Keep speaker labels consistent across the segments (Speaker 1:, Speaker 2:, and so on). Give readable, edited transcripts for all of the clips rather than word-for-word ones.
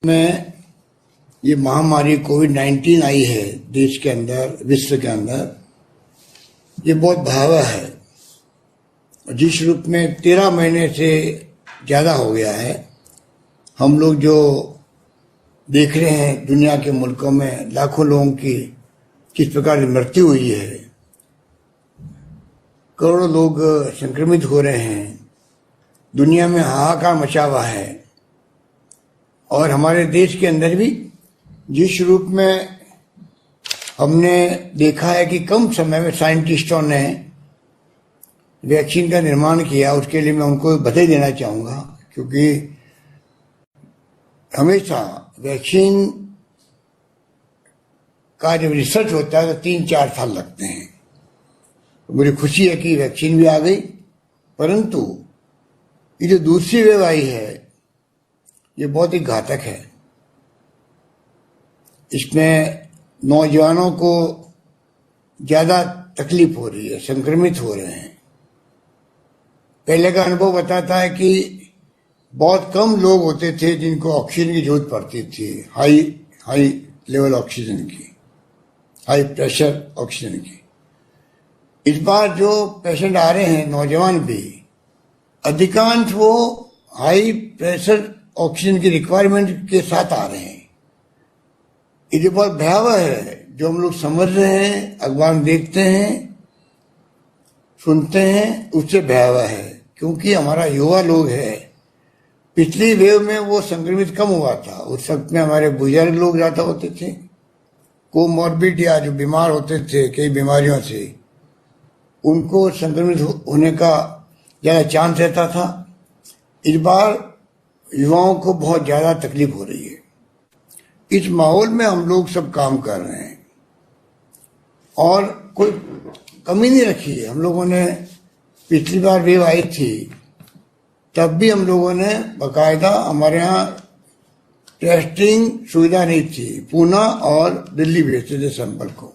Speaker 1: में ये महामारी कोविड-19 आई है देश के अंदर, विश्व के अंदर, ये बहुत भयावह है। जिस रूप में 13 महीने से ज़्यादा हो गया है, हम लोग जो देख रहे हैं दुनिया के मुल्कों में लाखों लोगों की किस प्रकार की मृत्यु हुई है, करोड़ों लोग संक्रमित हो रहे हैं, दुनिया में हाहाकार मचा हुआ है। और हमारे देश के अंदर भी जिस रूप में हमने देखा है कि कम समय में साइंटिस्टों ने वैक्सीन का निर्माण किया, उसके लिए मैं उनको बधाई देना चाहूँगा, क्योंकि हमेशा वैक्सीन का जब रिसर्च होता है तो 3-4 साल लगते हैं। मुझे खुशी है कि वैक्सीन भी आ गई, परंतु ये जो दूसरी वेव आई है ये बहुत ही घातक है। इसमें नौजवानों को ज़्यादा तकलीफ हो रही है, संक्रमित हो रहे हैं। पहले का अनुभव बताता है कि बहुत कम लोग होते थे जिनको ऑक्सीजन की जरूरत पड़ती थी, हाई लेवल ऑक्सीजन की, हाई प्रेशर ऑक्सीजन की। इस बार जो पेशेंट आ रहे हैं, नौजवान भी, अधिकांश वो हाई प्रेशर ऑक्सीजन की रिक्वायरमेंट के साथ आ रहे हैं। ये बहुत भयावह है, जो हम लोग समझ रहे हैं, अखबार में देखते हैं, सुनते हैं, उससे भयावह है। क्योंकि हमारा युवा लोग है, पिछली वेव में वो संक्रमित कम हुआ था। उस वक्त में हमारे बुजुर्ग लोग ज़्यादा होते थे, कोमॉर्बिड या जो बीमार होते थे कई बीमारियों से, उनको संक्रमित होने का ज़्यादा चांस रहता था। इस बार युवाओं को बहुत ज़्यादा तकलीफ हो रही है। इस माहौल में हम लोग सब काम कर रहे हैं और कोई कमी नहीं रखी है। हम लोगों ने पिछली बार वेव आई थी तब भी हम लोगों ने बाकायदा, हमारे यहाँ टेस्टिंग सुविधा नहीं थी, पूना और दिल्ली भेजते थे सैंपल को।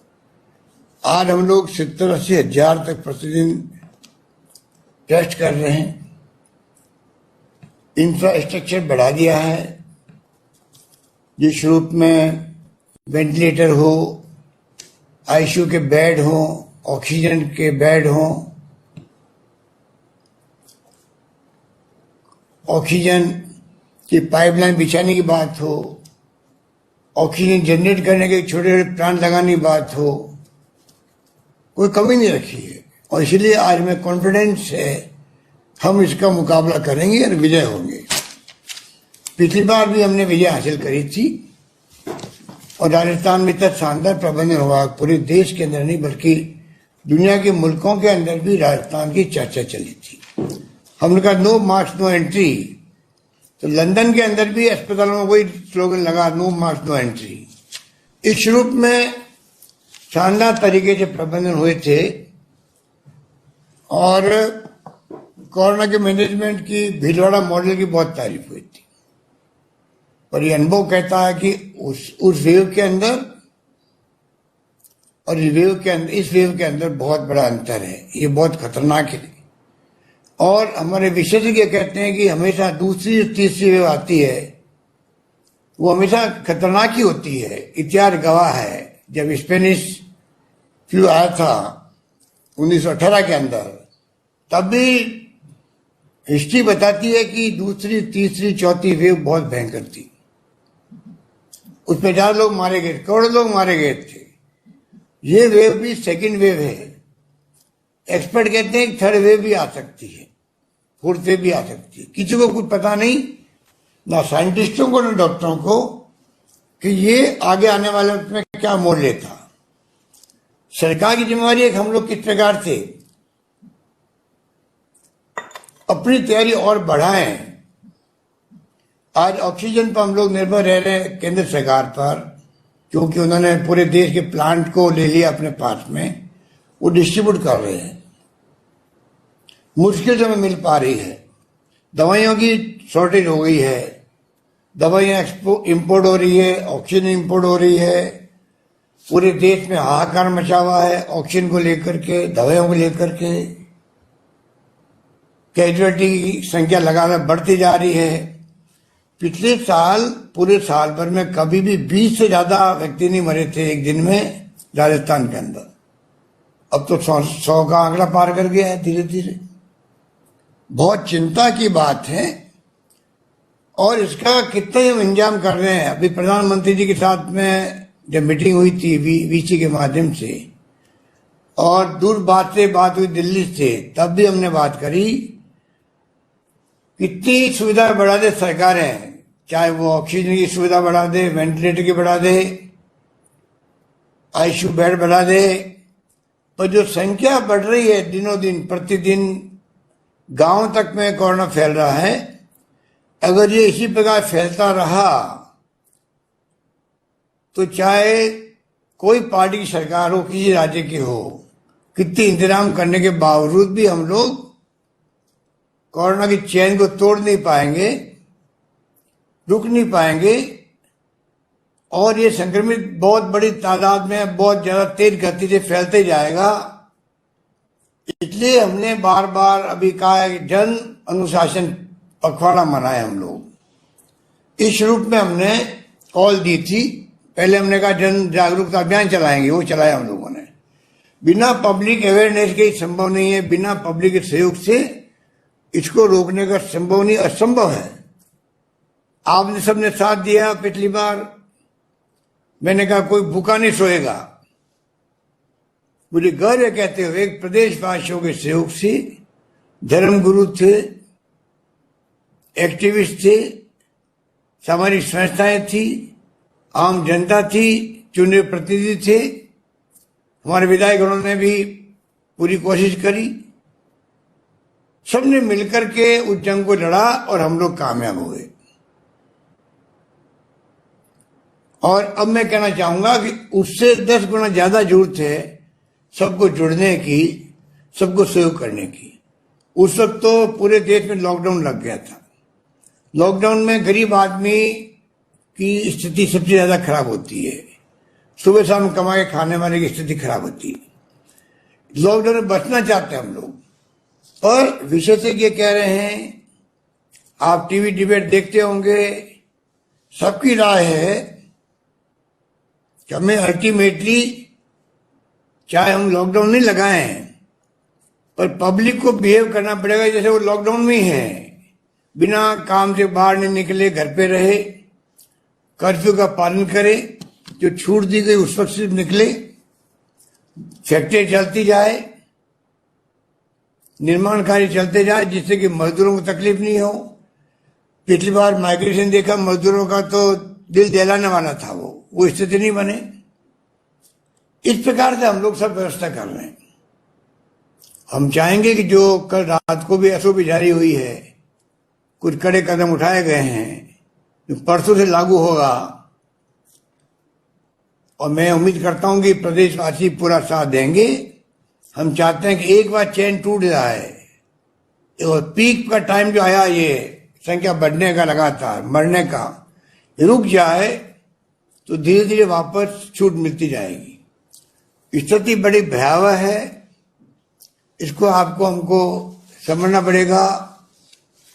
Speaker 1: आज हम लोग 70-80 हजार तक प्रतिदिन टेस्ट कर रहे हैं। इंफ्रास्ट्रक्चर बढ़ा दिया है, जिस रूप में वेंटिलेटर हो, आईसीयू के बेड हो, ऑक्सीजन के बेड हो, ऑक्सीजन की पाइपलाइन बिछाने की बात हो, ऑक्सीजन जनरेट करने के छोटे छोटे प्लांट लगाने की बात हो, कोई कमी नहीं रखी है। और इसलिए आज मैं कॉन्फिडेंस है हम इसका मुकाबला करेंगे और विजय होंगे। पिछली बार भी हमने विजय हासिल करी थी और राजस्थान में इतना शानदार प्रबंधन हुआ, पूरे देश के अंदर नहीं बल्कि दुनिया के मुल्कों के अंदर भी राजस्थान की चर्चा चली थी। हमने कहा नो मास्क नो एंट्री, तो लंदन के अंदर भी अस्पतालों में वही स्लोगन लगा, नो मास्क नो एंट्री। इस रूप में शानदार तरीके से प्रबंधन हुए थे और कोरोना के मैनेजमेंट की भीलवाड़ा मॉडल की बहुत तारीफ हुई थी। पर यह अनुभव कहता है कि उस वेव के अंदर और इस वेव के अंदर बहुत बड़ा अंतर है। ये बहुत खतरनाक है और हमारे विशेषज्ञ कहते हैं कि हमेशा दूसरी तीसरी वेव आती है वो हमेशा खतरनाक ही होती है। इतिहास गवाह है, जब स्पेनिश फ्लू आया था 1918 के अंदर, तब भी हिस्ट्री बताती है कि दूसरी तीसरी चौथी वेव बहुत भयंकर थी। उसमें 1000 लोग मारे गए, करोड़ों लोग मारे गए थे। ये वेव भी सेकंड वेव है। एक्सपर्ट कहते हैं कि थर्ड वेव भी आ सकती है, फोर्थ वेव भी आ सकती है। किसी को कुछ पता नहीं, ना साइंटिस्टों को ना डॉक्टरों को, कि ये आगे आने वाले वक्त में क्या मोड़ लेता। सरकार की जिम्मेवारी है कि हम लोग किस प्रकार से अपनी तैयारी और बढ़ाएं। आज ऑक्सीजन पर हम लोग निर्भर रह रहे हैं केंद्र सरकार पर, क्योंकि उन्होंने पूरे देश के प्लांट को ले लिया अपने पास में, वो डिस्ट्रीब्यूट कर रहे हैं। मुश्किल से मिल पा रही है, दवाइयों की शॉर्टेज हो गई है, दवाइयाँ इंपोर्ट हो रही है, ऑक्सीजन इंपोर्ट हो रही है, पूरे देश में हाहाकार मचा हुआ है ऑक्सीजन को लेकर के, दवाइयों को लेकर के। कैजुअलिटी की संख्या लगातार बढ़ती जा रही है। पिछले साल पूरे साल भर में कभी भी 20 से ज्यादा व्यक्ति नहीं मरे थे एक दिन में राजस्थान के अंदर। अब तो 100 का आंकड़ा पार कर गया है धीरे धीरे। बहुत चिंता की बात है और इसका कितना हम इंतजाम कर रहे हैं। अभी प्रधानमंत्री जी के साथ में जब मीटिंग हुई थी वीसी के माध्यम से और दूर बात हुई दिल्ली से, तब भी हमने बात करी कितनी सुविधा बढ़ा दे सरकारें, चाहे वो ऑक्सीजन की सुविधा बढ़ा दे, वेंटिलेटर की बढ़ा दे, आईसीयू बेड बढ़ा दे, पर जो संख्या बढ़ रही है दिनों दिन प्रतिदिन, गांव तक में कोरोना फैल रहा है। अगर ये इसी प्रकार फैलता रहा तो चाहे कोई पार्टी की सरकार हो, किसी राज्य की हो, कितने इंतजाम करने के बावजूद भी हम लोग कोरोना की चेन को तोड़ नहीं पाएंगे, रुक नहीं पाएंगे और ये संक्रमित बहुत बड़ी तादाद में बहुत ज्यादा तेज गति से फैलते जाएगा। इसलिए हमने बार बार अभी कहा है कि जन अनुशासन पखवाड़ा मनाए हम लोग। इस रूप में हमने कॉल दी थी। पहले हमने कहा जन जागरूकता अभियान चलाएंगे, वो चलाया हम लोगों ने। बिना पब्लिक अवेयरनेस के संभव नहीं है, बिना पब्लिक के सहयोग से इसको रोकने का संभव नहीं, असंभव है। आपने सबने साथ दिया। पिछली बार मैंने कहा कोई भूखा नहीं सोएगा। मुझे गर्व है कहते हुए एक प्रदेशवासियों के सहयोग से, धर्मगुरु थे, एक्टिविस्ट थे, सामाजिक संस्थाएं थी, आम जनता थी, चुने प्रतिनिधि थे, हमारे विधायकगणों ने भी पूरी कोशिश करी। सबने मिलकर के उस जंग को लड़ा और हम लोग कामयाब हुए। और अब मैं कहना चाहूंगा कि उससे 10 गुना ज्यादा जरूरत है सबको जुड़ने की, सबको सहयोग करने की। उस वक्त तो पूरे देश में लॉकडाउन लग गया था। लॉकडाउन में गरीब आदमी की स्थिति सबसे ज्यादा खराब होती है। सुबह शाम कमा के खाने वाले की स्थिति खराब होती है। लॉकडाउन में बचना चाहते हैं हम लोग, पर विशेषज्ञ कह रहे हैं, आप टीवी डिबेट देखते होंगे, सबकी राय है कि हमें अल्टीमेटली चाहे हम लॉकडाउन नहीं लगाएं, पर पब्लिक को बिहेव करना पड़ेगा जैसे वो लॉकडाउन में ही है। बिना काम से बाहर नहीं निकले, घर पे रहे, कर्फ्यू का पालन करे, जो छूट दी गई उस वक्त सिर्फ निकले, फैक्ट्री चलती जाए, निर्माण कार्य चलते जाए, जिससे कि मजदूरों को तकलीफ नहीं हो। पिछली बार माइग्रेशन देखा, मजदूरों का तो दिल दहलाने वाला था, वो स्थिति नहीं बने। इस प्रकार से हम लोग सब व्यवस्था कर रहे हैं। हम चाहेंगे कि जो कल रात को भी एसओपी जारी हुई है, कुछ कड़े कदम उठाए गए हैं, जो परसों से लागू होगा, और मैं उम्मीद करता हूं कि प्रदेशवासी पूरा साथ देंगे। हम चाहते हैं कि एक बार चैन टूट जाए और पीक का टाइम जो आया, ये संख्या बढ़ने का, लगातार मरने का, रुक जाए तो धीरे धीरे वापस छूट मिलती जाएगी। स्थिति बड़ी भयावह है, इसको आपको हमको समझना पड़ेगा।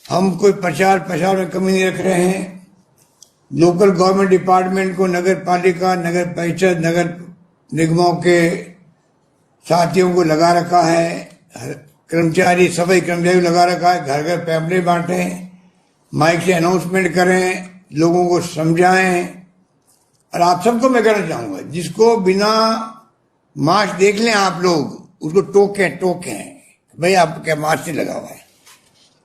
Speaker 1: हम कोई प्रचार प्रसार में कमी नहीं रख रहे हैं। लोकल गवर्नमेंट डिपार्टमेंट को, नगर पालिका, नगर परिषद, नगर निगमों के साथियों को लगा रखा है, कर्मचारी, सफाई कर्मचारी लगा रखा है। घर घर पैम्पलेट बांटे, माइक से अनाउंसमेंट करें, लोगों को समझाएं। और आप सबको मैं कहना चाहूंगा, जिसको बिना मास्क देख लें आप लोग, उसको टोकें भाई आप क्या मास्क नहीं लगा हुआ है,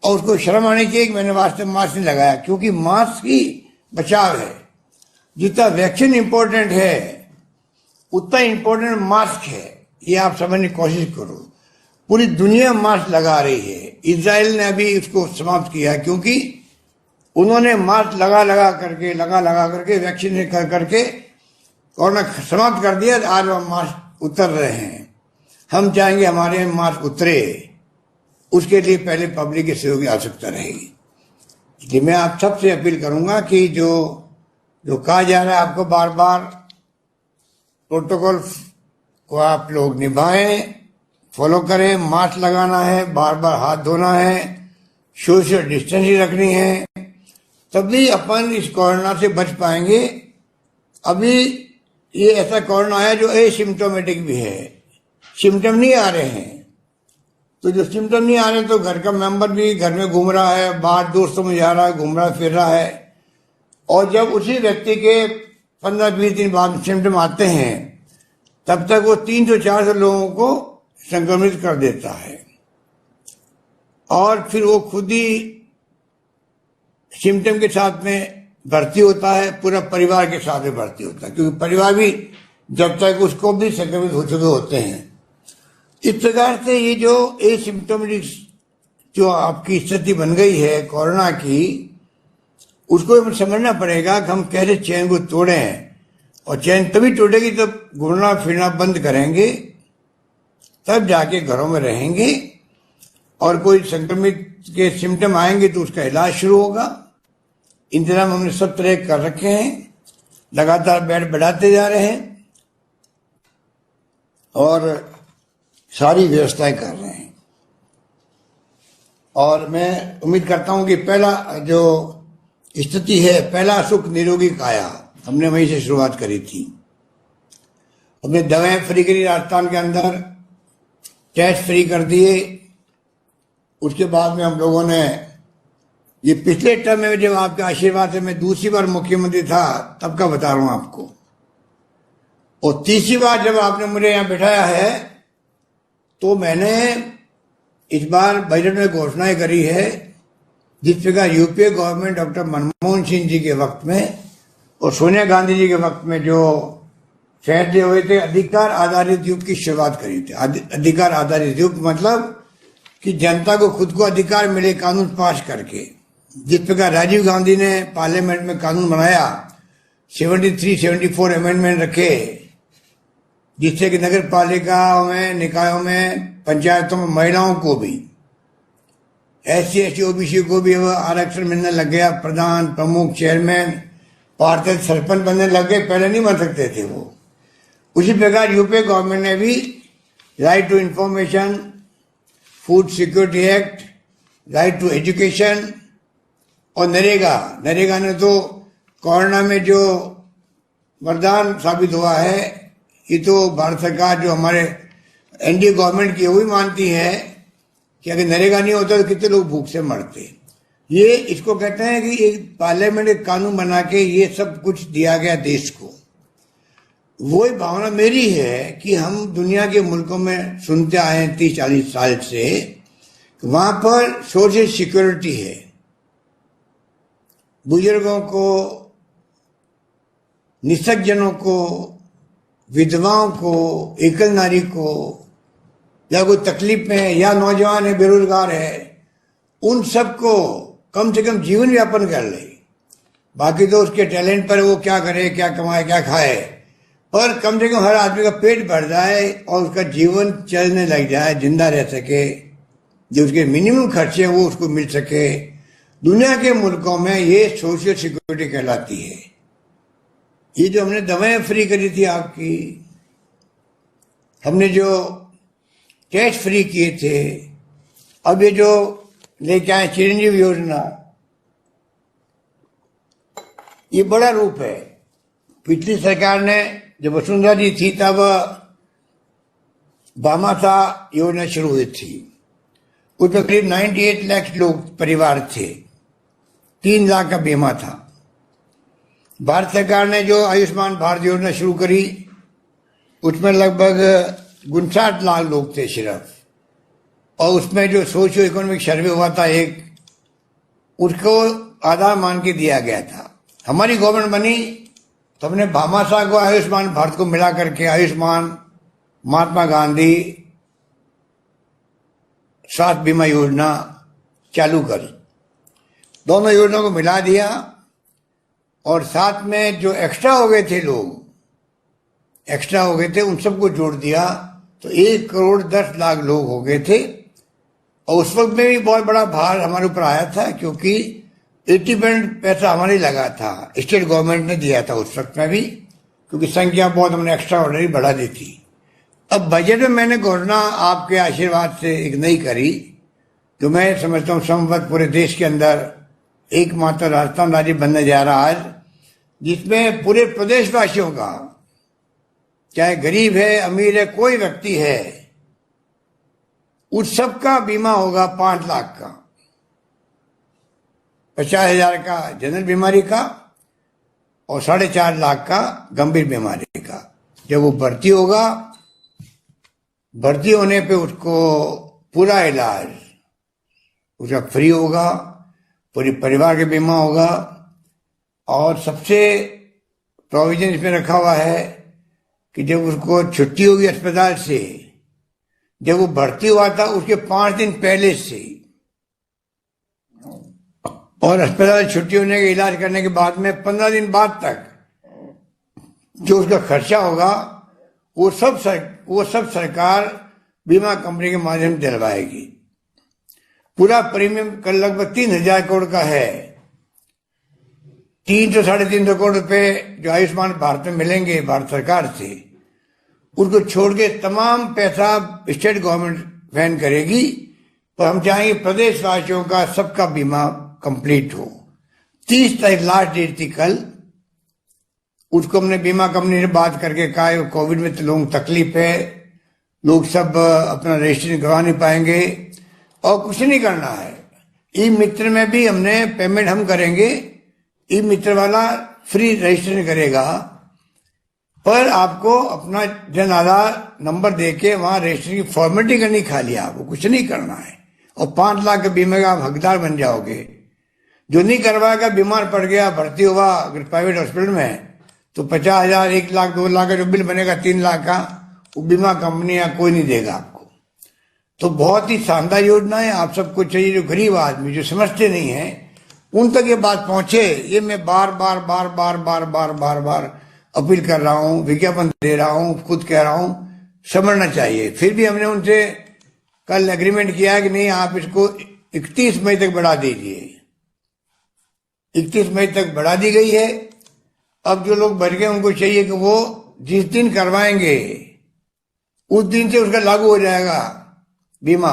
Speaker 1: और उसको शर्म आनी चाहिए कि मैंने वास्तव में मास्क नहीं लगाया, क्योंकि मास्क ही बचाव है। जितना वैक्सीन इंपॉर्टेंट है उतना इंपॉर्टेंट मास्क है। ये आप समझने की कोशिश करो। पूरी दुनिया मास्क लगा रही है। इजराइल ने अभी इसको समाप्त किया है, क्योंकि उन्होंने मास्क लगा करके वैक्सीन कर करके कोरोना समाप्त कर दिया। आज वह मास्क उतर रहे हैं। हम चाहेंगे हमारे मास्क उतरे, उसके लिए पहले पब्लिक के सहयोग की आवश्यकता रहेगी। इसलिए मैं आप सबसे अपील करूंगा कि जो कहा जा रहा है आपको बार बार, प्रोटोकॉल को आप लोग निभाएं, फॉलो करें। मास्क लगाना है, बार बार हाथ धोना है, सोशल डिस्टेंसिंग रखनी है, तभी अपन इस कोरोना से बच पाएंगे। अभी ये ऐसा कोरोना आया जो एसिम्टोमेटिक भी है, सिम्टम नहीं आ रहे हैं। तो जो सिम्टम नहीं आ रहे तो घर का मेंबर भी घर में घूम रहा है, बाहर दोस्तों में जा रहा है, घूम रहा फिर रहा है, और जब उसी व्यक्ति के 15-20 दिन बाद सिम्टम आते हैं तब तक वो 300-400 लोगों को संक्रमित कर देता है, और फिर वो खुद ही सिम्टम के साथ में भर्ती होता है, पूरा परिवार के साथ में भर्ती होता है, क्योंकि परिवार भी जब तक उसको भी संक्रमित हो चुके होते हैं। इस प्रकार से ये जो एसिम्टोमेटिक जो आपकी स्थिति बन गई है कोरोना की, उसको हमें समझना पड़ेगा कि हम कैसे चैन को तोड़ें, और चैन तभी टूटेगी जब घूमना फिरना बंद करेंगे, तब जाके घरों में रहेंगे, और कोई संक्रमित के सिम्टम आएंगे तो उसका इलाज शुरू होगा। इंतजाम हमने सब तरह कर रखे हैं, लगातार बेड बढ़ाते जा रहे हैं और सारी व्यवस्थाएं कर रहे हैं। और मैं उम्मीद करता हूं कि पहला जो स्थिति है, पहला सुख निरोगी काया, हमने वहीं से शुरुआत करी थी। हमने दवाएं फ्री करी राजस्थान के अंदर, टेस्ट फ्री कर दिए। उसके बाद में हम लोगों ने ये पिछले टर्म में जब आपके आशीर्वाद से मैं दूसरी बार मुख्यमंत्री था तब का बता रहा हूं आपको, और तीसरी बार जब आपने मुझे यहां बिठाया है तो मैंने इस बार बजट में घोषणाएं करी है, जिस प्रकार UPA government doctor Manmohan Singh ji के वक्त में और सोनिया गांधी जी के वक्त में जो फैसले हुए थे, अधिकार आधारित युग की शुरुआत करी थी। अधिकार आधारित युग मतलब कि जनता को खुद को अधिकार मिले कानून पास करके। जिस प्रकार राजीव गांधी ने पार्लियामेंट में कानून बनाया, 73-74 अमेंडमेंट रखे, जिससे कि नगर पालिकाओं में, निकायों में, पंचायतों में महिलाओं को भी, SC ST OBC को भी आरक्षण मिलने लग गया। प्रधान, प्रमुख, चेयरमैन, पार्षद, सरपंच बनने लग गए, पहले नहीं बन सकते थे वो। उसी प्रकार यूपीए गवर्नमेंट ने भी right to information, food security act, right to education, और नरेगा ने तो कोरोना में जो वरदान साबित हुआ है। ये तो भारत सरकार जो हमारे एनडीए गवर्नमेंट की, वो भी मानती है कि अगर नरेगा नहीं होता तो कितने लोग भूख से मरते। ये इसको कहते हैं कि एक पार्लियामेंट एक कानून बना के ये सब कुछ दिया गया देश को। वही भावना मेरी है कि हम दुनिया के मुल्कों में सुनते आए हैं 30-40 साल से, वहां पर सोशल सिक्योरिटी है। बुजुर्गों को, निसज्जनों को, विधवाओं को, एकल नारी को, या कोई तकलीफ में है, या नौजवान है, बेरोजगार है, उन सबको कम से कम जीवन यापन कर ले। बाकी तो उसके टैलेंट पर वो क्या करे, क्या कमाए, क्या खाए, पर कम से कम हर आदमी का पेट भर जाए और उसका जीवन चलने लग जाए, जिंदा रह सके, जो उसके मिनिमम खर्चे हैं वो उसको मिल सके। दुनिया के मुल्कों में ये सोशल सिक्योरिटी कहलाती है। ये जो हमने दवाएं फ्री करी थी आपकी, हमने जो टेस्ट फ्री किए थे, अब ये जो लेके आए चिरंजीवी योजना, ये बड़ा रूप है। पिछली सरकार ने, जब वसुंधरा जी थी तब भामाशाह योजना शुरू हुई थी। उसमें करीब 98 लाख लोग परिवार थे, 3 लाख का बीमा था। भारत सरकार ने जो आयुष्मान भारत योजना शुरू करी, उसमें लगभग 59 लाख लोग थे सिर्फ, और उसमें जो सोशियो इकोनॉमिक सर्वे हुआ था एक, उसको आधार मान के दिया गया था। हमारी गवर्नमेंट बनी तो हमने भामाशाह को आयुष्मान भारत को मिला करके आयुष्मान महात्मा गांधी स्वास्थ्य बीमा योजना चालू करी। दोनों योजनाओं को मिला दिया, और साथ में जो एक्स्ट्रा हो गए थे लोग, एक्स्ट्रा हो गए थे, उन सबको जोड़ दिया तो 1,10,00,000 लोग हो गए थे। और उस वक्त में भी बहुत बड़ा भार हमारे ऊपर आया था, क्योंकि 80% पैसा हमारे लगा था, स्टेट गवर्नमेंट ने दिया था उस वक्त में भी, क्योंकि संख्या बहुत हमने एक्स्ट्रा ऑर्डनरी बढ़ा दी थी। अब बजट में मैंने घोषणा आपके आशीर्वाद से एक नई करी, जो मैं समझता हूँ संवत पूरे देश के अंदर एकमात्र राजस्थान राज्य बनने जा रहा है, जिसमें पूरे प्रदेशवासियों का, चाहे गरीब है अमीर है कोई व्यक्ति है, उस सब का बीमा होगा 5 लाख का, 50,000 का जनरल बीमारी का और 4.5 लाख का गंभीर बीमारी का। जब वो भर्ती होगा, भर्ती होने पे उसको पूरा इलाज उसका फ्री होगा, पूरे परिवार का बीमा होगा। और सबसे प्रोविजन इसमें रखा हुआ है कि जब उसको छुट्टी होगी अस्पताल से, जब वो भर्ती हुआ था उसके 5 दिन पहले से और अस्पताल छुट्टी होने के इलाज करने के बाद में 15 दिन बाद तक जो उसका खर्चा होगा वो सब सरकार बीमा कंपनी के माध्यम से दिलवाएगी। पूरा प्रीमियम कल लगभग 3,000 करोड़ का है। 300 साढ़े 300 करोड़ रुपए जो आयुष्मान भारत में मिलेंगे भारत सरकार से, उनको छोड़ के तमाम पैसा स्टेट गवर्नमेंट वहन करेगी। पर हम चाहेंगे प्रदेशवासियों का सबका बीमा कंप्लीट हो। 30 तारीख लास्ट डेट थी कल। उसको हमने बीमा कंपनी से बात करके कहा कोविड में तो लोगों को तकलीफ है, लोग सब अपना रजिस्ट्रेशन करवा नहीं पाएंगे और कुछ नहीं करना है। ई मित्र में भी हमने पेमेंट हम करेंगे, ई मित्र वाला फ्री रजिस्ट्रेशन करेगा, पर आपको अपना जन आधार नंबर देके वहां रजिस्ट्रेशन की फॉर्मेलिटी करनी, खाली आपको कुछ नहीं करना है और 5 लाख के बीमे का आप हकदार बन जाओगे। जो नहीं करवाएगा, बीमार पड़ गया, भर्ती हुआ अगर प्राइवेट हॉस्पिटल में, तो 50,000 1 लाख 2 लाख का जो बिल बनेगा 3 लाख का, वो बीमा कंपनी या कोई नहीं देगा आपको। तो बहुत ही शानदार योजना है। आप सबको चाहिए जो गरीब आदमी जो समझते नहीं है उन तक ये बात पहुंचे। ये मैं बार बार बार बार बार बार बार बार अपील कर रहा हूं, विज्ञापन दे रहा हूं, खुद कह रहा हूं, समझना चाहिए। फिर भी हमने उनसे कल एग्रीमेंट किया है कि नहीं, आप इसको 31 मई तक बढ़ा दीजिए। 31 मई तक बढ़ा दी गई है। अब जो लोग बढ़ गए उनको चाहिए कि वो जिस दिन करवाएंगे उस दिन से उसका लागू हो जाएगा बीमा।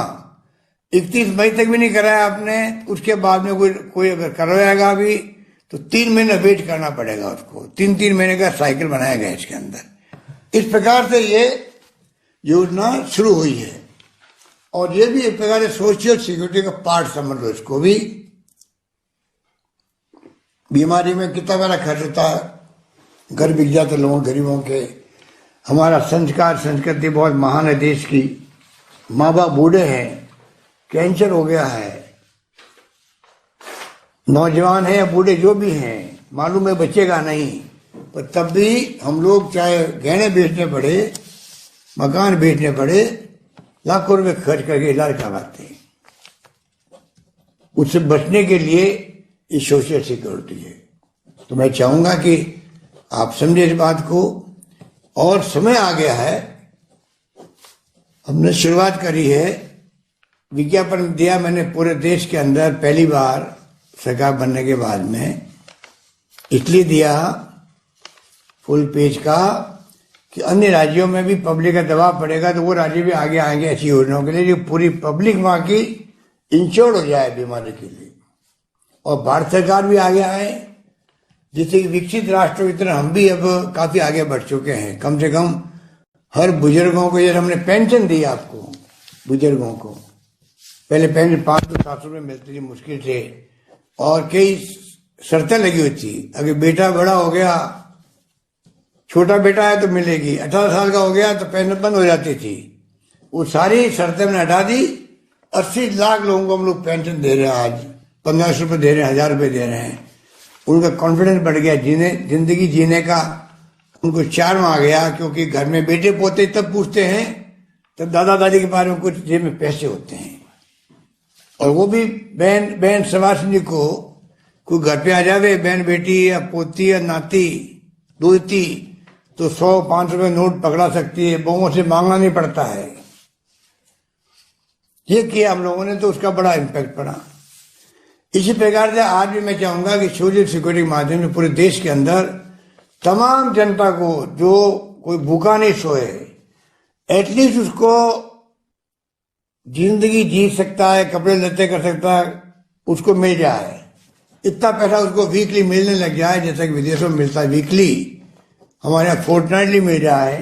Speaker 1: 31 मई तक भी नहीं कराया आपने, उसके बाद में कोई अगर करवाएगा अभी तो 3 महीने वेट करना पड़ेगा उसको। 3-3 महीने का साइकिल बनाया गया इसके अंदर। इस प्रकार से ये योजना शुरू हुई है और ये भी एक प्रकार से सोशल सिक्योरिटी का पार्ट समझ लो इसको भी। बीमारी में कितना बड़ा खर्च होता है, घर बिक जाते लोगों गरीबों के। हमारा संस्कार संस्कृति बहुत महान है देश की। माँ बाप बूढ़े हैं, कैंसर हो गया है, नौजवान है या बूढ़े जो भी हैं, मालूम है बचेगा नहीं, पर तब भी हम लोग चाहे गहने बेचने पड़े, मकान बेचने पड़े, लाखों रुपए खर्च करके इलाज करवाते हैं। उससे बचने के लिए ये सोशल सिक्योरिटी है। तो मैं चाहूंगा कि आप समझे इस बात को। और समय आ गया है, हमने शुरुआत करी है, विज्ञापन दिया मैंने पूरे देश के अंदर पहली बार सरकार बनने के बाद में, इसलिए दिया फुल पेज का कि अन्य राज्यों में भी पब्लिक का दबाव पड़ेगा तो वो राज्य भी आगे आएंगे ऐसी योजनाओं के लिए, जो पूरी पब्लिक वहां की इंश्योर्ड हो जाए बीमारी के लिए। और भारत सरकार भी आगे आए, जिससे कि विकसित राष्ट्रों की तरह हम भी अब काफी आगे बढ़ चुके हैं। कम से कम हर बुजुर्गों को, जैसे हमने पेंशन दी आपको, बुजुर्गों को पहले पेंशन 500-700 रुपये मिलती थी मुश्किल से, और कई शर्तें लगी हुई थी। अगर बेटा बड़ा हो गया, छोटा बेटा है तो मिलेगी, 18 साल का हो गया तो पेंशन बंद हो जाती थी। वो सारी शर्तें हमने हटा दी। 80 लाख लोगों को हम लोग पेंशन दे रहे हैं आज, 1500 रुपये दे रहे हैं, 1000 रुपये दे रहे हैं। उनका कॉन्फिडेंस बढ़ गया, जिंदगी जीने का उनको चार्म आ गया। क्योंकि घर में बेटे पोते तब पूछते हैं तब दादा दादी के बारे में कुछ जेब में पैसे होते हैं। और वो भी बहन सवासनी को कोई घर पे आ जावे, बहन बेटी या पोती या नाती दोती, तो 100-500 रुपये नोट पकड़ा सकती है, बहुओं से मांगना नहीं पड़ता है। ये किया हम लोगों ने, तो उसका बड़ा इम्पैक्ट पड़ा। इसी प्रकार से आज भी मैं चाहूंगा कि सोशल सिक्योरिटी के माध्यम से पूरे देश के अंदर तमाम जनता को, जो कोई भूखा नहीं सोए, एटलीस्ट उसको जिंदगी जी सकता है, कपड़े लत्ते कर सकता है, उसको मिल जाए। इतना पैसा उसको वीकली मिलने लग जाए, जैसा कि विदेशों में मिलता है वीकली, हमारे यहाँ फोर्टनाइटली मिल रहा है।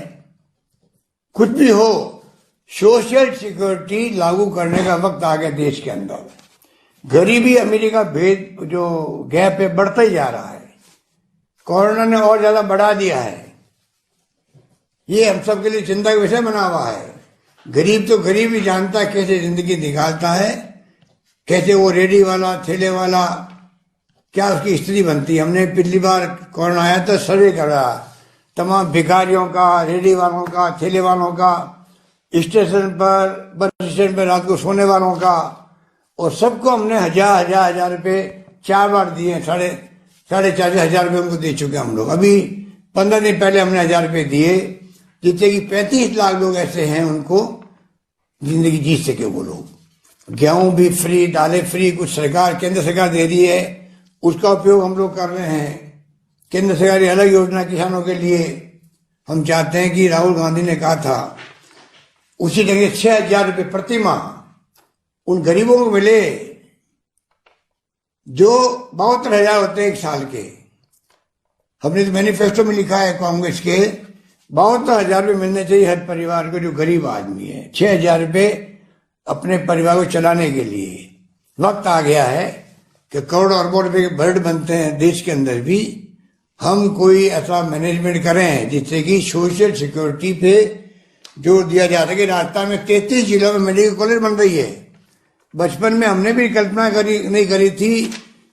Speaker 1: कुछ भी हो, सोशल सिक्योरिटी लागू करने का वक्त आ गया देश के अंदर। गरीबी अमीरी का भेद जो गैप है बढ़ता ही जा रहा है, कोरोना ने और ज्यादा बढ़ा दिया है। ये हम सब के लिए चिंता का विषय बना हुआ है। गरीब तो गरीब ही जानता है कैसे जिंदगी निकालता है, कैसे वो रेडी वाला ठेले वाला क्या उसकी स्थिति बनती है। हमने पिछली बार कोरोना आया तो सर्वे करा तमाम भिखारियों का, रेडी वालों का, ठेले वालों का, स्टेशन पर, बस स्टैंड पर रात को सोने वालों का, और सबको हमने हजार रुपये 4 बार दिए। साढ़े 4,500 रुपये उनको दे चुके हम लोग। अभी 15 दिन पहले हमने 1,000 रुपये दिए, जिससे कि 35 लाख लोग ऐसे हैं उनको जिंदगी जी सके वो लोग। गेहूं भी फ्री, दालें फ्री, कुछ सरकार केंद्र सरकार दे रही है, उसका उपयोग हम लोग कर रहे हैं। केंद्र सरकार की अलग योजना किसानों के लिए। हम चाहते हैं कि राहुल गांधी ने कहा था उसी जगह 6,000 रुपये प्रति माह उन गरीबों को मिले जो 72,000 होते हैं एक साल के। हमने तो मैनिफेस्टो में लिखा है कांग्रेस के 72,000 रुपये मिलने चाहिए हर परिवार को जो गरीब आदमी है। 6,000 रुपये अपने परिवार को चलाने के लिए। वक्त आ गया है कि करोड़ों अरबों रुपए के बजट बनते हैं देश के अंदर भी, हम कोई ऐसा मैनेजमेंट करें जिससे कि सोशल सिक्योरिटी पे जोर दिया जा सके। राजस्थान में 33 जिलों में मेडिकल कॉलेज बन रही है। बचपन में हमने भी कल्पना नहीं करी थी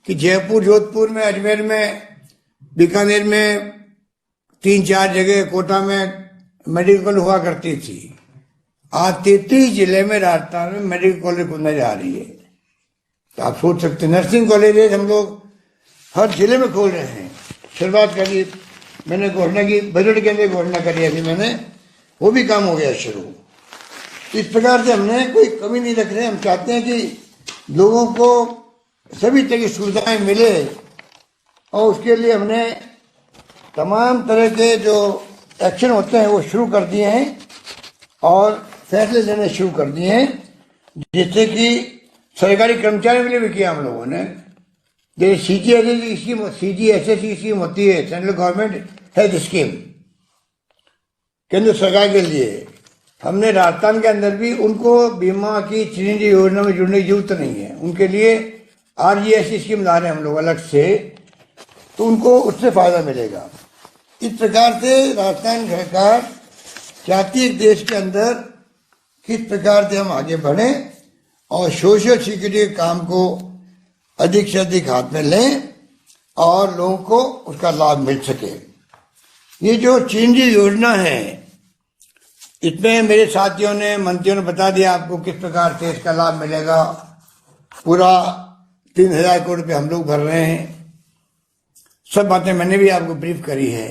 Speaker 1: कि जयपुर, जोधपुर में, अजमेर में, बीकानेर में 3-4 जगह, कोटा में मेडिकल कॉलेज हुआ करती थी। आज 33 जिले में राजस्थान में मेडिकल कॉलेज खुलने जा रही है। तो आप सोच सकते हैं नर्सिंग कॉलेज हम लोग हर जिले में खोल रहे हैं। शुरुआत करी, मैंने घोषणा की, बजट के अंदर घोषणा करी अभी मैंने, वो भी काम हो गया शुरू। इस प्रकार से हमने कोई कमी नहीं रख रहे। हम चाहते हैं कि लोगों को सभी तरह की सुविधाएं मिले, और उसके लिए हमने तमाम तरह के जो एक्शन होते हैं वो शुरू कर दिए हैं और फैसले लेने शुरू कर दिए हैं, जिससे कि सरकारी कर्मचारियों के लिए भी किया हम लोगों ने। जैसे CGHS की स्कीम होती है, सेंट्रल गवर्नमेंट हेल्थ स्कीम, केंद्र सरकार के लिए। हमने राजस्थान के अंदर भी उनको बीमा की चिरंजीवी योजना में जुड़ने की जरूरत नहीं है। उनके लिए RGS स्कीम ला रहे हैं हम लोग अलग से, तो उनको उससे फायदा मिलेगा। इस प्रकार से राजस्थान सरकार चाहती है देश के अंदर किस प्रकार से हम आगे बढ़े और सोशल सिक्योरिटी के काम को अधिक से अधिक हाथ में लें और लोगों को उसका लाभ मिल सके। ये जो चिरंजीवी योजना है, इसमें मेरे साथियों ने, मंत्रियों ने बता दिया आपको किस प्रकार से इसका लाभ मिलेगा। पूरा 3,000 करोड़ रुपये हम लोग भर रहे हैं। सब बातें मैंने भी आपको ब्रीफ करी है।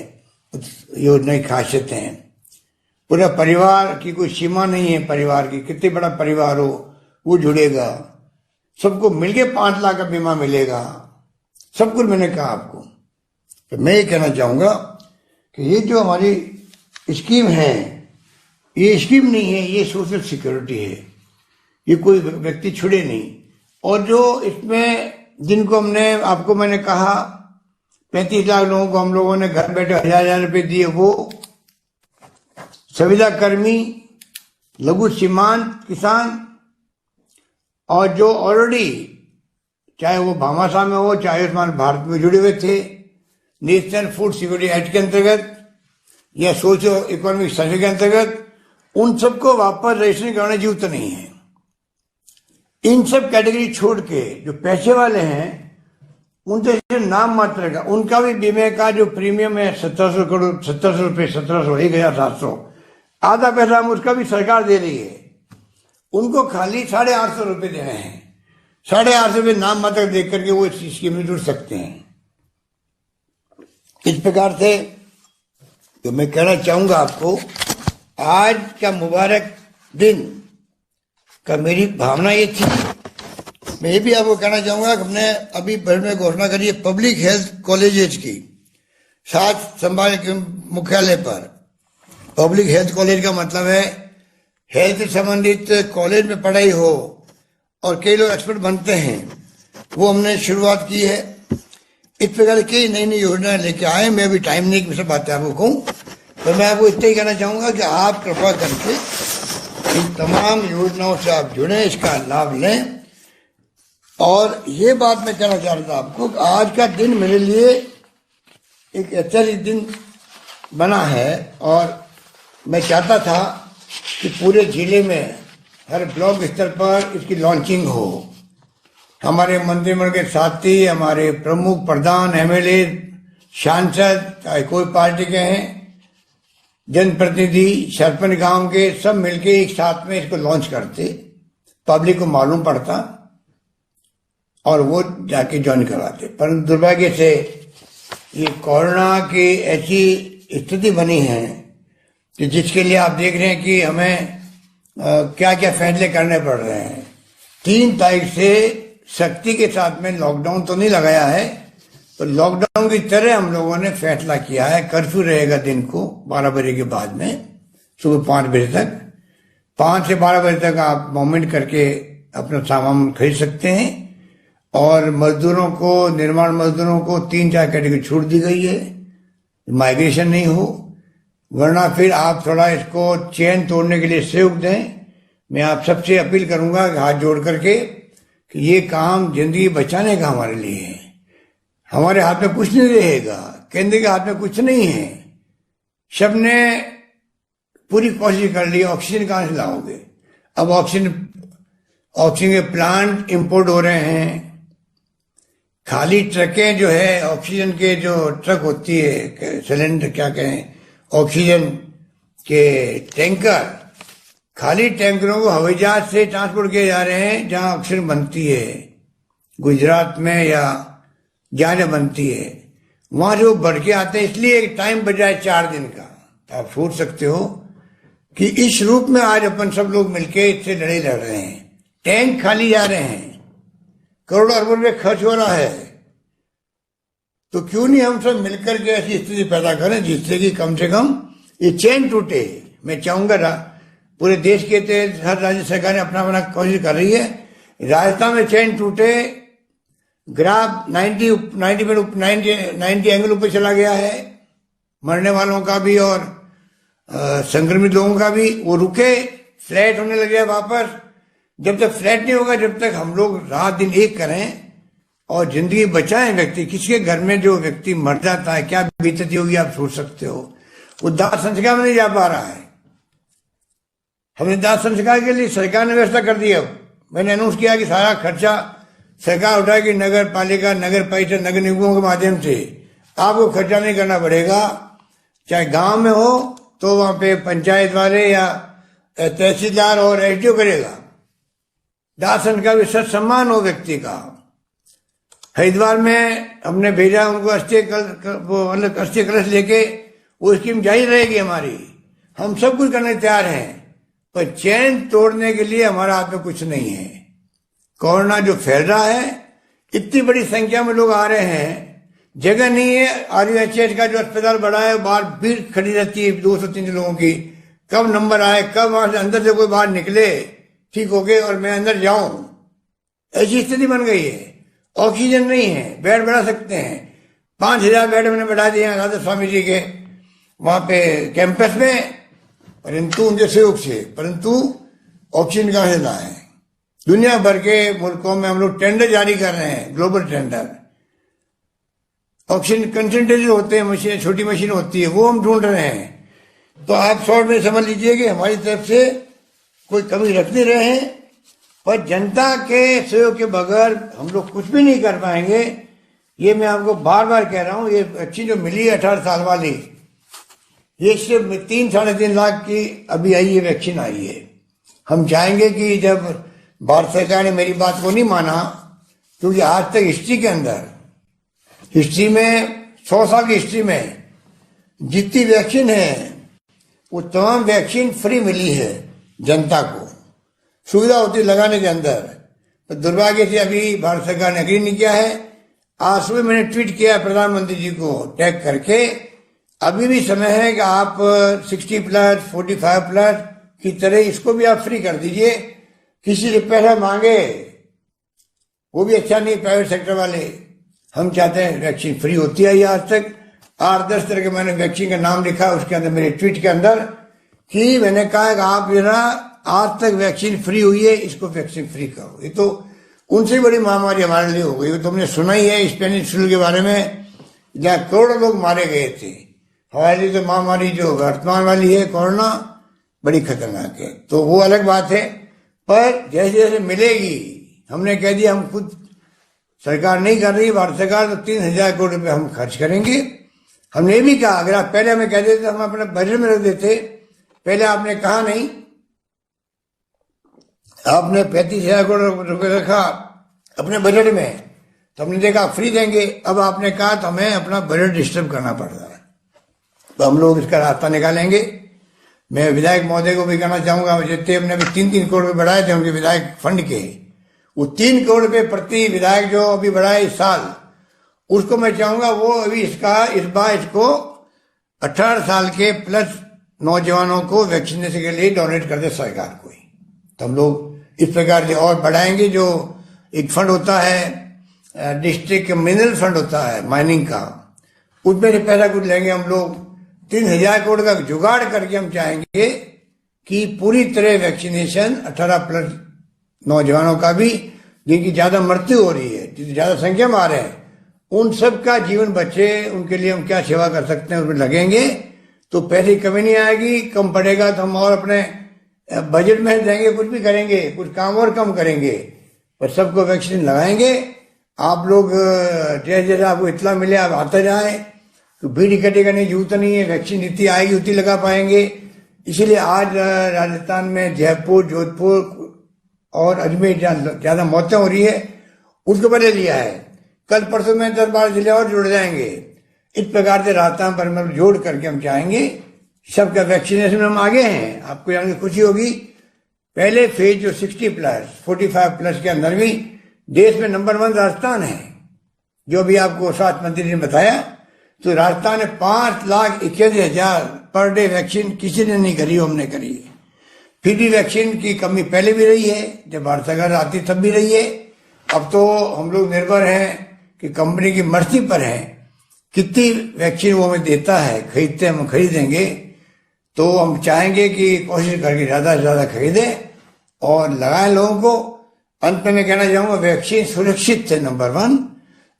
Speaker 1: योजना की खासियतें, पूरा परिवार की कोई सीमा नहीं है। परिवार की कितनी बड़ा परिवार हो वो जुड़ेगा, सबको मिलके 5 लाख का बीमा मिलेगा। सब कुछ मैंने कहा आपको। तो मैं ये कहना चाहूंगा कि ये जो हमारी स्कीम है, ये स्कीम नहीं है, ये सोशल सिक्योरिटी है। ये कोई व्यक्ति छुड़े नहीं। और जो इसमें जिनको हमने, आपको मैंने कहा 35 लाख लोगों को हम लोगों ने घर बैठे 1,000 रुपये दिए, वो संविदा कर्मी, लघु सीमांत किसान, और जो ऑलरेडी चाहे वो भामाशाह में हो, चाहे आयुष्मान भारत में जुड़े हुए थे, नेशनल फूड सिक्योरिटी एक्ट के अंतर्गत या सोशो इकोनॉमिक सर्वे के अंतर्गत, उन सबको वापस रजिस्ट्रेशन कराने की जरूरत नहीं है। इन सब कैटेगरी छोड़ के जो पैसे वाले हैं, उनसे नाम मात्र का, उनका भी बीमे का जो प्रीमियम है 1,700 करोड़, 1,700 रुपये, 1,700, 1,700, आधा पैसा हम उसका भी सरकार दे रही है। उनको खाली 850 रुपये देने हैं। 850 रुपये नाम मात्र देख करके वो इस स्कीम में जुड़ सकते हैं। इस प्रकार से तो मैं कहना चाहूंगा आपको, आज का मुबारक दिन का मेरी भावना ये थी। मैं ये भी आपको कहना चाहूंगा कि हमने अभी बजट में घोषणा करी है पब्लिक हेल्थ कॉलेजेस की, 7 संभाग के मुख्यालय पर। पब्लिक हेल्थ कॉलेज का मतलब है हेल्थ से संबंधित कॉलेज में पढ़ाई हो और कई लोग एक्सपर्ट बनते हैं, वो हमने शुरुआत की है। इस प्रकार की नई नई योजना लेके आए। मैं अभी टाइम नहीं कि सब बातें आपको कहूँ, तो मैं आपको इतना ही कहना चाहूँगा कि आप कृपा करके इन तमाम योजनाओं से आप जुड़ें, इसका लाभ लें। और ये बात मैं कहना चाह रहा था आपको कि आज का दिन मेरे लिए एक ऐतिहासिक दिन बना है, और मैं चाहता था कि पूरे जिले में हर ब्लॉक स्तर पर इसकी लॉन्चिंग हो। हमारे मंत्रिमंडल के साथी, हमारे प्रमुख प्रधान, एमएलए, सांसद, चाहे कोई पार्टी के हैं, जनप्रतिनिधि, सरपंच गांव के, सब मिलके एक साथ में इसको लॉन्च करते, पब्लिक को मालूम पड़ता और वो जाके ज्वाइन करवाते। परंतु दुर्भाग्य से ये कोरोना की ऐसी स्थिति बनी है कि जिसके लिए आप देख रहे हैं कि हमें क्या क्या फैसले करने पड़ रहे हैं। 3 तारीख से सख्ती के साथ में लॉकडाउन तो नहीं लगाया है, तो लॉकडाउन की तरह हम लोगों ने फैसला किया है। कर्फ्यू रहेगा दिन को 12 बजे के बाद में, सुबह 5 बजे तक। 5 से 12 बजे तक आप मूवमेंट करके अपना सामान खरीद सकते हैं। और मजदूरों को, निर्माण मजदूरों को 3-4 कैटेगरी छूट दी गई है, माइग्रेशन नहीं हो, वरना फिर आप थोड़ा इसको चेन तोड़ने के लिए सहयोग दें। मैं आप सबसे अपील करूंगा कि हाथ जोड़ करके कि ये काम जिंदगी बचाने का हमारे लिए है। हमारे हाथ में कुछ नहीं रहेगा, केंद्र के हाथ में कुछ नहीं है। सबने पूरी कोशिश कर ली, ऑक्सीजन कहां से लाओगे? अब ऑक्सीजन के प्लांट इंपोर्ट हो रहे हैं। खाली ट्रकें जो है, ऑक्सीजन के जो ट्रक होती है, सिलेंडर क्या कहें, ऑक्सीजन के टैंकर, खाली टैंकरों को हवाई जहाज से ट्रांसपोर्ट किए जा रहे हैं जहां ऑक्सीजन बनती है, गुजरात में या जहां बनती है, वहां से वो बढ़ के आते हैं। इसलिए एक टाइम बचा है 4 दिन का। तो आप सोच सकते हो कि इस रूप में आज अपन सब लोग मिलके इससे लड़ाई लड़ रहे हैं। टैंक खाली जा रहे हैं, करोड़ों अरबों रुपये खर्च हो रहा है, तो क्यों नहीं हम सब मिलकर के ऐसी स्थिति पैदा करें जिससे कि कम से कम ये चेन टूटे। मैं चाहूंगा पूरे देश के तहत हर राज्य सरकार ने अपना अपना कोशिश कर रही है। राजस्थान में चेन टूटे, ग्राफ 90 एंगल ऊपर चला गया है, मरने वालों का भी और संक्रमित लोगों का भी। वो रुके, फ्लैट होने लगे वापस। जब तक फ्लैट नहीं होगा, जब तक हम लोग रात दिन एक करें और जिंदगी बचाएं व्यक्ति। किसके घर में जो व्यक्ति मर जाता है, क्या बीतती होगी आप सोच सकते हो। वो दाह संस्कार में नहीं जा पा रहा है। हमने दाह संस्कार के लिए सरकार ने व्यवस्था कर दी। अब मैंने अनाउंस किया कि सारा खर्चा सरकार उठाएगी, नगर पालिका, नगर परिषद, नगर निगमों के माध्यम से। आपको खर्चा नहीं करना पड़ेगा। चाहे गांव में हो तो वहां पे पंचायत वाले या तहसीलदार और एसडीओ करेगा। दाह संस्कार भी सत सम्मान हो व्यक्ति का। हरिद्वार में हमने भेजा उनको अस्थि कलश लेके, वो स्कीम जारी रहेगी हमारी। हम सब कुछ करने तैयार हैं, पर चैन तोड़ने के लिए हमारा हाथ में कुछ नहीं है। कोरोना जो फैल रहा है, इतनी बड़ी संख्या में लोग आ रहे हैं, जगह नहीं है। आरयूएचएस का जो अस्पताल बड़ा है, बाहर भीड़ खड़ी रहती है 200-300 लोगों की। कब नंबर आए, कब वहां से अंदर से कोई बाहर निकले ठीक हो गए और मैं अंदर जाऊं, ऐसी स्थिति बन गई है। ऑक्सीजन नहीं है, बेड बढ़ा सकते हैं, 5000 बेड मैंने बढ़ा दिए हैं राधा स्वामी जी के वहां पे कैंपस में, परंतु उनके सहयोग से। परंतु ऑक्सीजन कहां से लाए? दुनिया भर के मुल्कों में हम लोग टेंडर जारी कर रहे हैं, ग्लोबल टेंडर। ऑक्सीजन कंसंट्रेटर होते हैं, मशीन, छोटी मशीन होती है, वो हम ढूंढ रहे हैं। तो आप शॉर्ट में समझ लीजिए कि हमारी तरफ से कोई कमी रख नहीं रहे हैं, पर जनता के सहयोग के बगैर हम लोग कुछ भी नहीं कर पाएंगे। ये मैं आपको बार बार कह रहा हूं। ये वैक्सीन जो मिली है 18 साल वाली, ये सिर्फ 3-3.5 लाख की अभी आई ये वैक्सीन आई है। हम चाहेंगे कि जब भारत सरकार ने मेरी बात को नहीं माना, क्योंकि आज तक हिस्ट्री के अंदर, हिस्ट्री में 100 साल की हिस्ट्री में जितनी वैक्सीन है वो तमाम वैक्सीन फ्री मिली है जनता को, सुविधा होती लगाने के अंदर। तो दुर्भाग्य से अभी भारत सरकार ने एग्री नहीं किया है। आज सुबह मैंने ट्वीट किया प्रधानमंत्री जी को टैग करके, अभी भी समय है कि आप 60+, 45+ की तरह इसको भी आप फ्री कर दीजिए। किसी से पैसा मांगे वो भी अच्छा नहीं, प्राइवेट सेक्टर वाले। हम चाहते हैं वैक्सीन फ्री होती है। आज तक 8-10 तरह के मैंने वैक्सीन का नाम लिखा उसके अंदर, मेरे ट्वीट के अंदर, कि मैंने कहा कि आप जो ना आज तक वैक्सीन फ्री हुई है, इसको वैक्सीन फ्री करो। ये तो उनसे बड़ी महामारी हमारे लिए हो गई। वो तुमने सुना ही है स्पेनिश फ्लू के बारे में, जहाँ करोड़ों लोग मारे गए थे। हमारे लिए तो महामारी जो वर्तमान वाली है कोरोना बड़ी खतरनाक है, तो वो अलग बात है। पर जैसे जैसे मिलेगी, हमने कह दिया, हम खुद सरकार नहीं कर रही, भारत सरकार, तो 3,000 करोड़ रुपए हम खर्च करेंगे। हमने ये भी कहा, अगर आप पहले हमें कह देते हम अपने बजट में रख देते। पहले आपने कहा नहीं, आपने 35,000 करोड़ रुपए रखा अपने बजट में, तो हमने देखा फ्री देंगे। अब आपने कहा तो हमें अपना बजट डिस्टर्ब करना पड़ रहा है, तो हम लोग इसका रास्ता निकालेंगे। मैं विधायक महोदय को भी कहना चाहूंगा, जितने हमने अभी 3-3 करोड़ रुपए बढ़ाए थे उनके विधायक फंड के, वो 3 करोड़ रुपए प्रति विधायक जो अभी बढ़ाए इस साल, उसको मैं चाहूंगा वो अभी इस बार इसको 18 साल के प्लस नौजवानों को वैक्सीनेशन के लिए डोनेट कर दे सरकार को ही। तो हम लोग इस प्रकार से और बढ़ाएंगे। जो एक फंड होता है डिस्ट्रिक्ट मिनरल फंड होता है माइनिंग का, उसमें से पैसा कुछ लेंगे हम लोग। 3,000 करोड़ का जुगाड़ करके हम चाहेंगे कि पूरी तरह वैक्सीनेशन 18 प्लस नौजवानों का भी, जिनकी ज्यादा मृत्यु हो रही है, जितनी ज्यादा संख्या में आ रहे हैं, उन सब का जीवन बचे। उनके लिए हम क्या सेवा कर सकते हैं उसमें लगेंगे, तो पैसे की कमी नहीं आएगी। कम पड़ेगा तो हम और अपने बजट में देंगे, कुछ भी करेंगे, कुछ काम और कम करेंगे, पर सबको वैक्सीन लगाएंगे। आप लोग जैसे जैसे आपको इतना मिले आप आते जाए, तो भीड़ इकट्ठी करने की जरूरत नहीं है। वैक्सीन जितनी आएगी उतनी लगा पाएंगे। इसीलिए आज राजस्थान में जयपुर, जोधपुर और अजमेर जहाँ ज्यादा मौतें हो रही है उसको पहले लिया है। कल परसों में 10-12 जिले और जुड़ जाएंगे। इस प्रकार से राजस्थान पर मतलब जोड़ करके हम चाहेंगे सबका वैक्सीनेशन में हम आगे हैं। आपको जान के खुशी होगी, पहले फेज जो 60 प्लस 45 प्लस के अंदर भी देश में नंबर 1 राजस्थान है। जो भी आपको स्वास्थ्य मंत्री ने बताया, तो राजस्थान ने 5,81,000 पर डे वैक्सीन किसी ने नहीं करी, हमने करी है। फिर भी वैक्सीन की कमी पहले भी रही है, जब भारत सरकार आती तब भी रही है। अब तो हम लोग निर्भर हैं कि कंपनी की मर्जी पर है कितनी वैक्सीन वो हमें देता है। खरीदते हम खरीदेंगे, तो हम चाहेंगे कि कोशिश करके ज्यादा से ज्यादा खरीदे और लगाएं लोगों को। अंत में कहना चाहूंगा, वैक्सीन सुरक्षित है नंबर 1।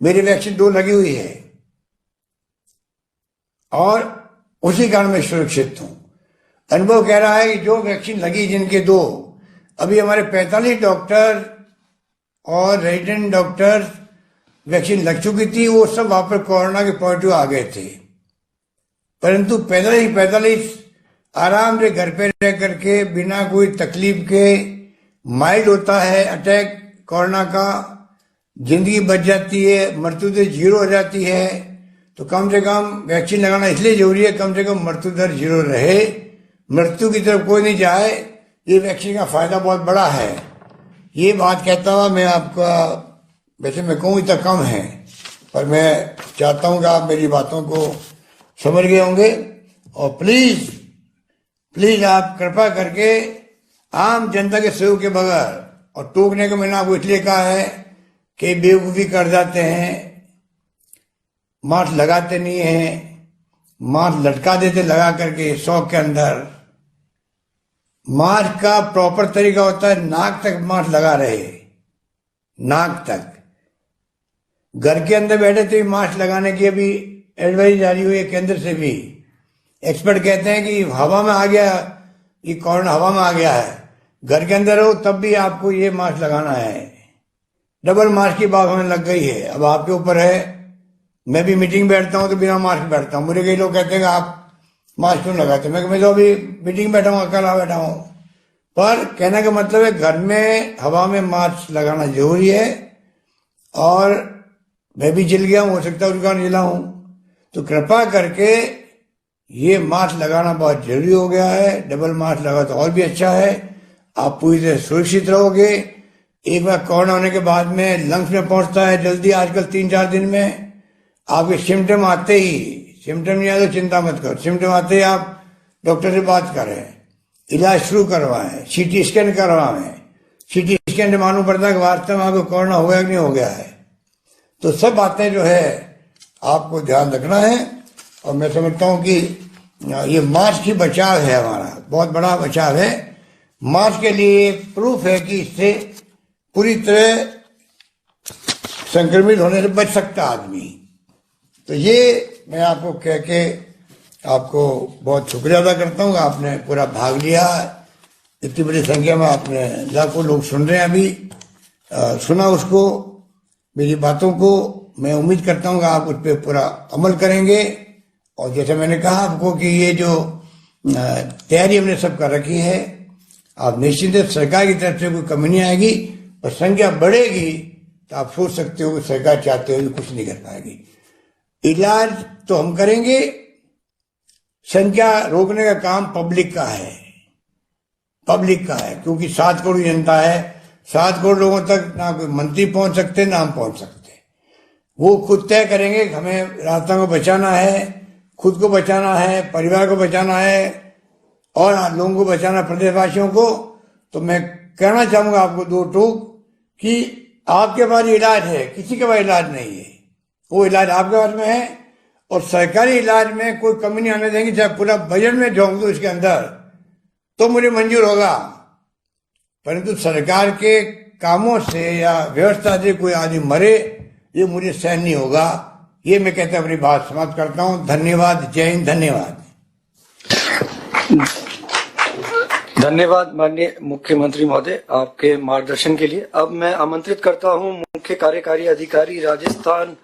Speaker 1: मेरी वैक्सीन 2 लगी हुई है और उसी कारण मैं सुरक्षित हूं। अनुभव कह रहा है कि जो वैक्सीन लगी जिनके 2, अभी हमारे 45 डॉक्टर और रेजिडेंट डॉक्टर वैक्सीन लग चुकी थी, वो सब वापस कोरोना के पॉजिटिव आ गए थे। परंतु 45 आराम से घर पे रह करके बिना कोई तकलीफ के, माइल्ड होता है अटैक कोरोना का, जिंदगी बच जाती है, मृत्यु दर 0 हो जाती है। तो कम से कम वैक्सीन लगाना इसलिए जरूरी है, कम से कम मृत्यु दर 0 रहे, मृत्यु की तरफ कोई नहीं जाए। ये वैक्सीन का फायदा बहुत बड़ा है। ये बात कहता हुआ मैं आपका, वैसे मैं कहूँ इतना कम है, पर मैं चाहता हूँ कि आप मेरी बातों को समझ गए होंगे। और प्लीज आप कृपा करके आम जनता के सहयोग के बगैर, और टोकने को मैंने आपको इसलिए कहा है कि बेवकूफ़ी कर जाते हैं, मास्क लगाते नहीं हैं, मास्क लटका देते लगा करके शौक के अंदर। मास्क का प्रॉपर तरीका होता है नाक तक मास्क लगा रहे, नाक तक। घर के अंदर बैठे तो मास्क लगाने की अभी एडवाइस जारी हुई है केंद्र से भी। एक्सपर्ट कहते हैं कि हवा में आ गया, ये कोरोना हवा में आ गया है। घर के अंदर हो तब भी आपको ये मास्क लगाना है। डबल मास्क की बात होने लग गई है, अब आपके ऊपर है। मैं भी मीटिंग बैठता हूँ तो बिना मास्क बैठता हूँ। मुझे कई लोग कहते हैं कि आप मास्क क्यों लगाते? मैं तो अभी मीटिंग बैठा हूँ, अकेला बैठा हूँ। पर कहने का मतलब है घर में हवा में मास्क लगाना जरूरी है। और मैं भी जल गया हूँ, हो सकता है उसका जिला हूँ, तो कृपा करके ये मास्क लगाना बहुत जरूरी हो गया है। डबल मास्क लगा तो और भी अच्छा है, आप पूरी तरह सुरक्षित रहोगे। एक बार कोरोना होने के बाद में लंग्स में पहुंचता है जल्दी, आजकल 3-4 दिन में। आपके सिम्टम आते ही, सिम्टम नहीं आए तो चिंता मत करो, सिम्टम आते ही आप डॉक्टर से बात करें, इलाज शुरू करवाएं, CT स्कैन करवाएं। CT स्कैन से मालूम पड़ता है कि वास्तव में आपको कोरोना हो गया कि नहीं हो गया है। तो सब बातें जो है आपको ध्यान रखना है। और मैं समझता हूं कि ये मास्क ही बचाव है, हमारा बहुत बड़ा बचाव है। मास्क के लिए प्रूफ है कि इससे पूरी तरह संक्रमित होने से बच सकता आदमी। तो ये मैं आपको कह के आपको बहुत शुक्रिया अदा करता हूँ। आपने पूरा भाग लिया, इतनी बड़ी संख्या में आपने, लाखों लोग सुन रहे हैं अभी, सुना उसको, मेरी बातों को। मैं उम्मीद करता हूँ कि आप उस पर पूरा अमल करेंगे। और जैसे मैंने कहा आपको कि ये जो तैयारी हमने सब कर रखी है, आप निश्चिंत है, सरकार की तरफ से कोई कमी नहीं आएगी। और संख्या बढ़ेगी तो आप सोच सकते हो कि सरकार चाहते हो कुछ नहीं कर पाएगी। इलाज तो हम करेंगे, संख्या रोकने का काम पब्लिक का है, पब्लिक का है, क्योंकि 7 करोड़ जनता है। 7 करोड़ लोगों तक ना कोई मंत्री पहुंच सकते ना हम पहुंच सकते। वो खुद तय करेंगे कि हमें रास्ता को बचाना है, खुद को बचाना है, परिवार को बचाना है और लोगों को बचाना, प्रदेशवासियों को। तो मैं कहना चाहूंगा आपको 2 टूक कि आपके पास इलाज है, किसी के पास इलाज नहीं है। वो इलाज आपके पास में है और सरकारी इलाज में कोई कमी नहीं आने देंगे। चाहे पूरा बजट में झोंक दो इसके अंदर तो मुझे मंजूर होगा, परंतु सरकार के कामों से या व्यवस्था से कोई आदमी मरे ये मुझे सहन नहीं होगा। ये मैं कहते अपनी बात समाप्त करता हूं। धन्यवाद, जय हिंद, धन्यवाद।
Speaker 2: धन्यवाद माननीय मुख्यमंत्री महोदय आपके मार्गदर्शन के लिए। अब मैं आमंत्रित करता हूं मुख्य कार्यकारी अधिकारी राजस्थान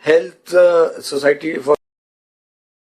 Speaker 2: हेल्थ सोसाइटी फॉर